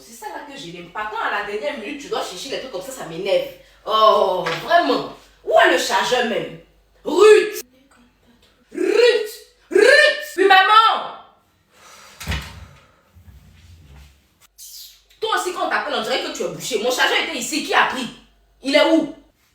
c'est ça là que je n'aime pas. Quand à la dernière minute, tu dois chercher des trucs comme ça m'énerve. Oh, vraiment. Où est le chargeur même? Ruth! Oui, maman! Toi aussi, quand on t'appelle, on dirait que tu es bouché. Mon chargeur était ici. Qui a pris? Il est où?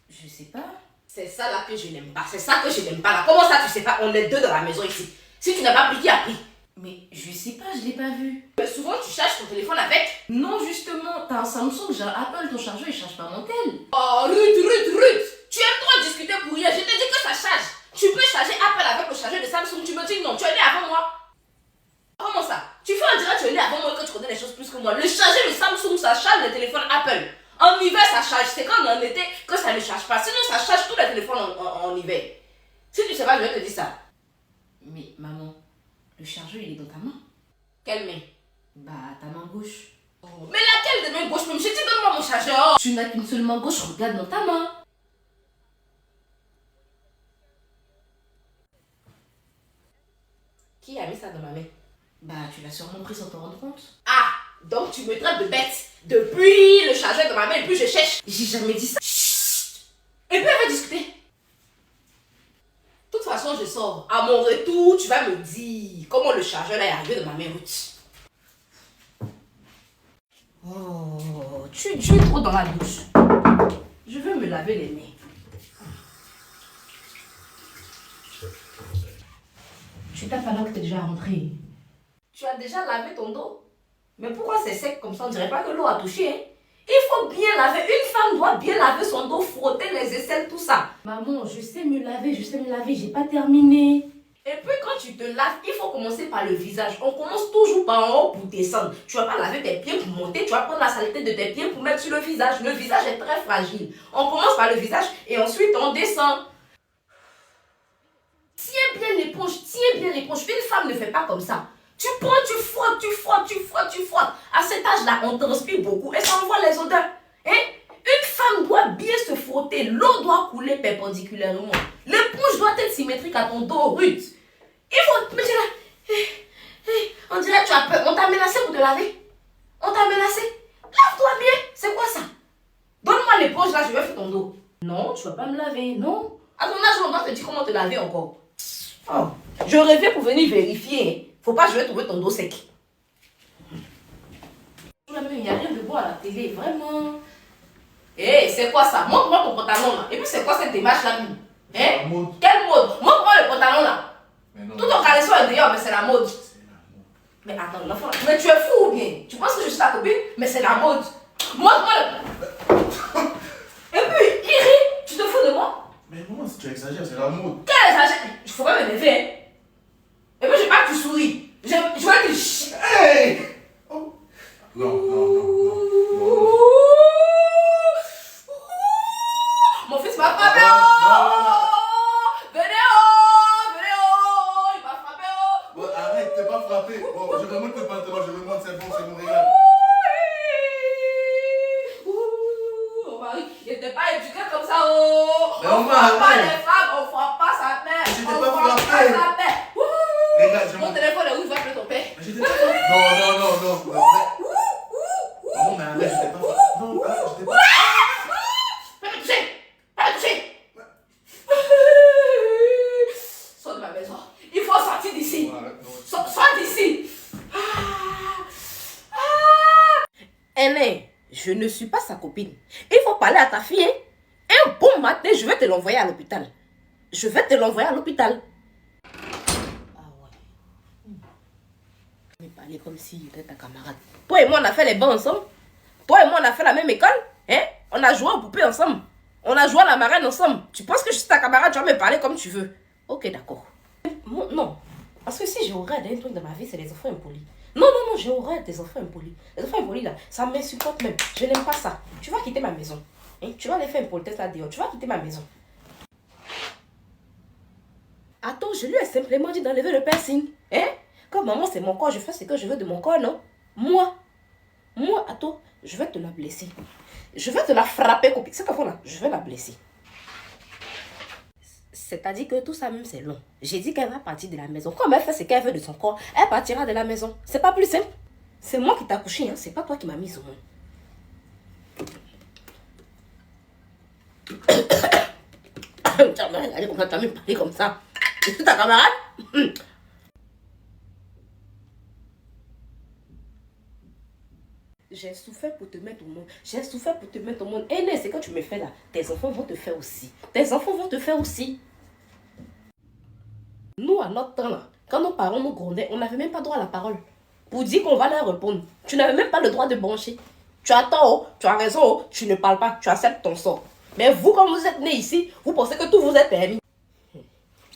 Je sais pas. C'est ça là que je n'aime pas. C'est ça que je n'aime pas là. Comment ça, tu sais pas? On est deux dans la maison ici. Si tu n'as pas pris, qui a pris? Mais je sais pas, je l'ai pas vu. Mais souvent, tu charges ton téléphone avec. Non, justement, t'as un Samsung, j'ai un Apple, ton chargeur il charge pas mon tel. Oh, Ruth! Tu aimes trop discuter pour rien. Je te dis que ça charge. Tu peux charger Apple avec le chargeur de Samsung. Tu me dis non, tu es né avant moi. Comment ça? Tu fais en direct que tu es né avant moi et que tu connais les choses plus que moi. Le chargeur de Samsung, ça charge le téléphone Apple. En hiver, ça charge. C'est quand on est en été que ça ne charge pas. Sinon, ça charge tous les téléphones en hiver. Si tu sais pas, je vais te dire ça. Mais maman, le chargeur il est dans ta main. Quelle main? Bah, ta main gauche. Oh. Mais laquelle de main gauche même? Je dis donne-moi mon chargeur. Tu n'as qu'une seule main gauche, regarde dans ta main. Qui a mis ça dans ma main? Bah, tu l'as sûrement pris sans te rendre compte. Ah, donc tu me traites de bête. Depuis le chargeur dans ma main et puis je cherche. J'ai jamais dit ça. Chut. Et puis elle va discuter. De toute façon, je sors. À mon retour, tu vas me dire comment le chargeur est arrivé dans ma main. Oh, tu es trop dans la douche. Je veux me laver les mains. Tu tapes alors que t'es déjà rentré. Tu as déjà lavé ton dos? Mais pourquoi c'est sec comme ça? On dirait pas que l'eau a touché, hein? Il faut bien laver. Une femme doit bien laver son dos, frotter les aisselles, tout ça. Maman, je sais me laver, j'ai pas terminé. Et puis quand tu te laves, il faut commencer par le visage. On commence toujours par en haut pour descendre. Tu vas pas laver tes pieds pour monter, tu vas prendre la saleté de tes pieds pour mettre sur le visage. Le visage est très fragile. On commence par le visage et ensuite on descend. Tiens bien l'éponge. Une femme ne fait pas comme ça. Tu prends, tu frottes. À cet âge-là, on transpire beaucoup et ça envoie les odeurs. Hein? Une femme doit bien se frotter. L'eau doit couler perpendiculairement. L'éponge doit être symétrique à ton dos, Ruth. Il faut... Mais tu là... On dirait que tu as peur. On t'a menacé pour te laver. On t'a menacé. Lave-toi bien. C'est quoi ça? Donne-moi l'éponge là, je vais faire ton dos. Non, tu vas pas me laver, non. À ton âge, on doit te dire comment te laver encore. Oh. Je rêvais pour venir vérifier. Faut pas, je vais trouver ton dos sec. Il n'y a rien de beau à la télé, vraiment. Hé, c'est quoi ça? Montre-moi ton pantalon là. Et puis c'est quoi cette image là? Hein? Quelle mode? Montre-moi le pantalon là. Tout ton caleçon est dehors, mais c'est la mode. Mais attends, l'enfant, mais tu es fou ou bien? Tu penses que je suis ta copine? Mais c'est la mode. Montre-moi le... Et puis, il rit. Tu te fous de moi? Mais comment si tu exagères, c'est la mode. Quel exagère? Il faut pas m'énerver, hein? Et puis, je veux pas que tu souris. Je veux que tu... Hey! Oh. Non. Mon fils m'a frappé. Venez, il m'a frappé. Bon, arrête, t'es pas frappé. Bon, je remonte le pantalon, c'est bon, c'est mon régal. Mon mari, il n'était pas éduqué comme ça. On Mais on ne frappe m'a pas arrêté. les femmes, on ne frappe pas sa mère. J'étais On pas frappe frappé. pas sa mère. Regarde, Mon téléphone est où? Je vais appeler ton père. Mais j'étais pas frappé. Non. Non, mais arrête, j'étais pas frappé. Non, arrête, j'étais pas Pas me toucher. Sors de ma maison. Il faut sortir d'ici. Sors d'ici. Aîné, je ne suis pas sa copine. Il faut parler à ta fille. Hein? Un bon matin, je vais te l'envoyer à l'hôpital. Ah ouais. Mais parler comme si j'étais ta camarade. Toi et moi, on a fait les bancs ensemble. Toi et moi, on a fait la même école. Hein? On a joué aux poupées ensemble. On a joué à la marraine ensemble. Tu penses que je suis ta camarade, tu vas me parler comme tu veux. Ok, d'accord. Non. Parce que si j'ai horreur d'un truc de ma vie, c'est les enfants impolis. Non, j'ai horreur des enfants impolis. Les enfants impolis là, ça m'insupporte même. Je n'aime pas ça. Tu vas quitter ma maison. Hein? Tu vas aller faire une politesse là dehors. Tu vas quitter ma maison. Attends, je lui ai simplement dit d'enlever le piercing. Hein? Comme maman, c'est mon corps, je fais ce que je veux de mon corps, non? Moi, attends, je vais te la blesser. Je vais te la frapper, copine. Cette fois-là, je vais la blesser. C'est-à-dire que tout ça même, c'est long. J'ai dit qu'elle va partir de la maison. Comme elle fait ce qu'elle veut de son corps, elle partira de la maison. C'est pas plus simple. C'est moi qui t'ai accouché, hein. C'est pas toi qui m'as mise au monde. Tu vas me regarder comme ça, tu vas me parler comme ça. C'est ta camarade? J'ai souffert pour te mettre au monde. J'ai souffert pour te mettre au monde. Eh, c'est quand tu me fais là. Tes enfants vont te faire aussi. Tes enfants vont te faire aussi. Nous, à notre temps, là, quand nos parents nous grondaient, on n'avait même pas droit à la parole. Pour dire qu'on va leur répondre. Tu n'avais même pas le droit de brancher. Tu as tort, oh, tu as raison, oh, tu ne parles pas, tu acceptes ton sort. Mais vous, quand vous êtes nés ici, vous pensez que tout vous est permis.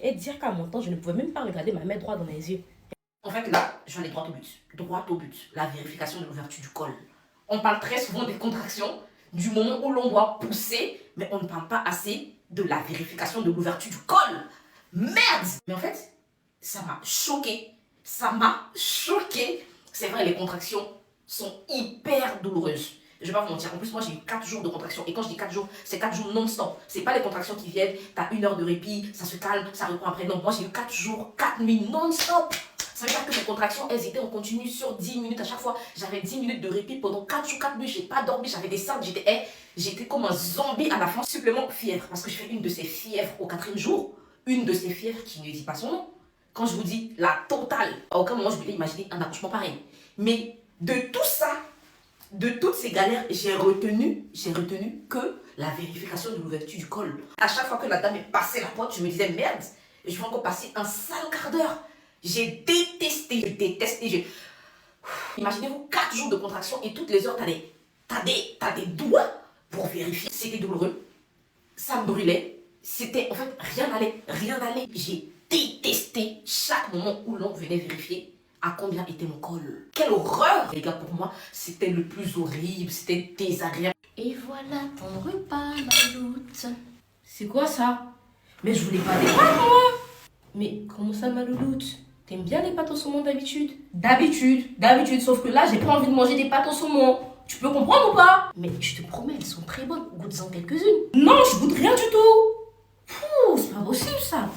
Et dire qu'à mon temps, je ne pouvais même pas regarder ma mère droit dans les yeux. En fait, là, je vais aller droit au but. Droit au but. La vérification de l'ouverture du col. On parle très souvent des contractions, du moment où l'on doit pousser, mais on ne parle pas assez de la vérification de l'ouverture du col. Merde! Mais en fait, ça m'a choqué. Ça m'a choqué. C'est vrai, les contractions sont hyper douloureuses. Je vais pas vous mentir. En plus, moi, j'ai eu 4 jours de contractions. Et quand je dis 4 jours, c'est 4 jours non-stop. C'est pas les contractions qui viennent, t'as 1 heure de répit, ça se calme, ça reprend après. Non, moi, j'ai eu 4 jours, 4 nuits non-stop. Ça veut dire que mes contractions, elles étaient en continu sur 10 minutes à chaque fois. J'avais 10 minutes de répit pendant 4 jours, 4 nuits. J'ai pas dormi, j'avais des cernes, j'étais comme un zombie à la fin. Supplément fièvre, parce que je fais une de ces fièvres au 4e jour. Une de ces fièvres qui ne dit pas son nom. Quand je vous dis la totale, à aucun moment je voulais imaginer un accouchement pareil. Mais de tout ça, de toutes ces galères, j'ai retenu que la vérification de l'ouverture du col. À chaque fois que la dame est passée la porte, je me disais merde, je vais encore passer un sale quart d'heure. J'ai détesté. Imaginez-vous 4 jours de contraction et toutes les heures, t'as des doigts pour vérifier. C'était douloureux, ça me brûlait. C'était, en fait, rien n'allait. J'ai détesté chaque moment où l'on venait vérifier à combien était mon col. Quelle horreur! Les gars, pour moi, c'était le plus horrible, c'était désagréable. Et voilà ton repas, Maloute. C'est quoi ça? Mais je voulais pas des pâtes, moi! Mais comment ça, ma louloute? T'aimes bien les pâtes au saumon d'habitude? D'habitude, sauf que là, j'ai pas envie de manger des pâtes au saumon. Tu peux comprendre ou pas? Mais je te promets, elles sont très bonnes. Goûte-en quelques-unes. Non, je goûte rien du tout. Pouh, c'est pas possible ça.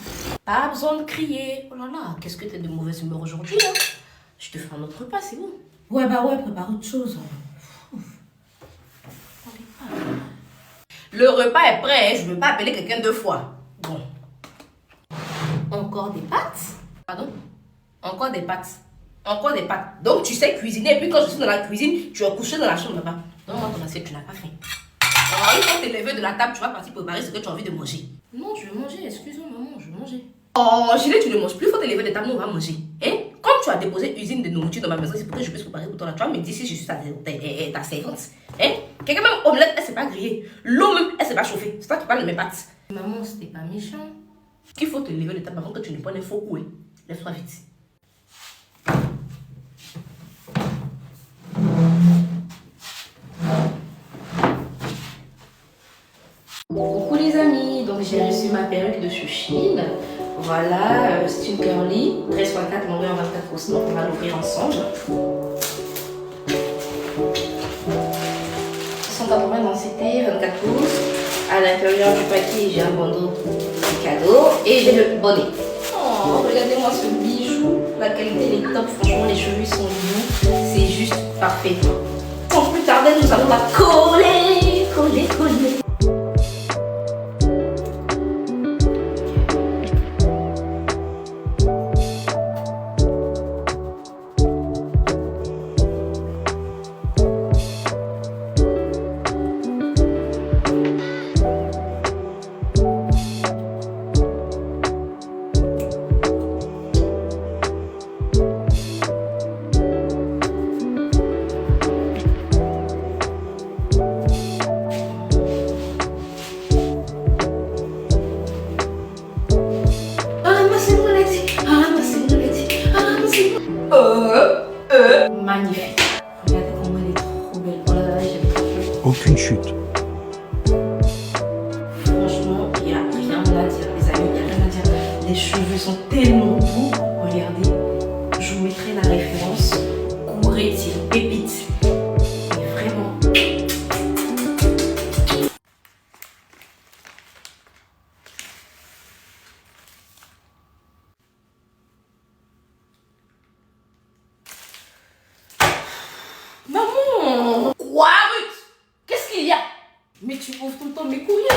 Pas besoin de crier. Oh là là, qu'est-ce que t'es de mauvaise humeur aujourd'hui, hein? Je te fais un autre repas, c'est bon. Ouais, prépare autre chose. Le repas est prêt, hein. Je veux pas appeler quelqu'un 2 fois. Bon. Encore des pâtes? Pardon? Encore des pâtes. Donc tu sais cuisiner et puis quand je suis dans la cuisine, tu es couché dans la chambre là-bas. Non, moi ton assiette, tu n'as pas faim. Alors, une fois que tu es levé de la table, tu vas partir préparer ce que tu as envie de manger. Non, je vais manger, excuse-moi maman, je vais manger. Oh, Gilet, tu ne manges plus, il faut te lever de table, nous on va manger. Hein? Comme tu as déposé usine de nourriture dans ma maison, c'est pour que je puisse préparer pour toi là. Tu vas me dire si je suis ta servante. Hein? Quelqu'un même omelette, elle s'est pas grillée. L'eau même, elle s'est pas chauffée. C'est toi qui parles de mes pâtes. Maman, c'était pas méchant. Il faut te lever de table avant que tu ne prennes un faux coup. Hein? Lève-toi vite. Coucou les amis, donc j'ai reçu ma perruque de Chine. Voilà, c'est une curly, 13x4 longueur 24 pouces, donc on va l'ouvrir ensemble. 180 densité, 24 pouces. À l'intérieur du paquet, j'ai un bandeau de cadeau et j'ai le bonnet. Oh, regardez-moi ce bijou. La qualité est top, franchement, les cheveux sont doux. C'est juste parfait. Sans plus tarder, nous allons la coller. Magnifique. Regardez comment elle est trop belle. Oh là là, j'aime trop. Aucune chute. Franchement, il n'y a rien à dire, les amis. Il n'y a rien à dire. Les cheveux sont tellement beaux. Regardez, je vous mettrai la référence. Courez, c'est une pépite. Mais vraiment. Mais tu ouvres tout le temps mes courriers,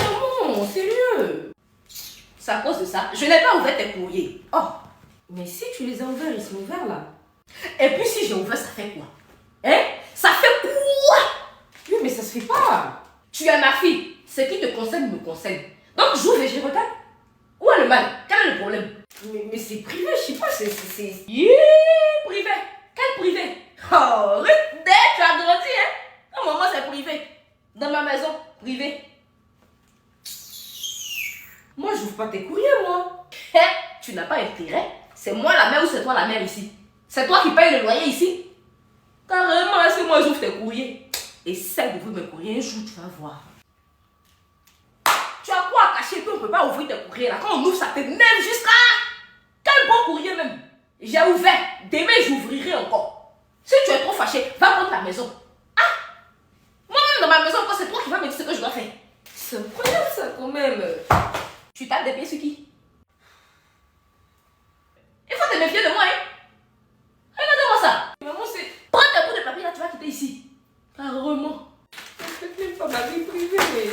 maman, sérieux. C'est à cause de ça. Je n'ai pas ouvert tes courriers. Oh, mais si tu les as ouverts, ils sont ouverts là. Et puis si j'ai ouvert, ça fait quoi? Hein? Ça fait quoi? Oui, mais ça se fait pas. Tu es ma fille. Ce qui te concerne me concerne. Donc j'ouvre et je regarde. Où est le mal? Quel est le problème? Mais c'est privé, je sais pas, c'est... Yeah, privé. Quel privé? Oh, Ruth, tu as grandi, hein? Non, maman, c'est privé. Dans ma maison, privé. Moi, j'ouvre pas tes courriers, moi. Tu n'as pas intérêt. C'est moi la mère ou c'est toi la mère ici? C'est toi qui payes le loyer ici? Carrément, est-ce que moi j'ouvre tes courriers? Essaie d'ouvrir mes courriers, un jour tu vas voir. Tu as quoi à cacher qu'on ne peut pas ouvrir tes courriers là? Quand on ouvre ça t'énerve jusqu'à... Quel bon courrier même! J'ai ouvert, demain j'ouvrirai encore. Si tu es trop fâché, va prendre ta maison. Ah! Moi-même dans ma maison, c'est toi qui vas me dire ce que je dois faire. C'est incroyable ça quand même. Tu tapes des pieds sur qui? Il faut te méfier de moi, hein? Regarde-moi ça. Maman, c'est... Prends tes bouts de papier là, tu vas quitter ici. Carrément. Je ne fais même pas ma vie privée.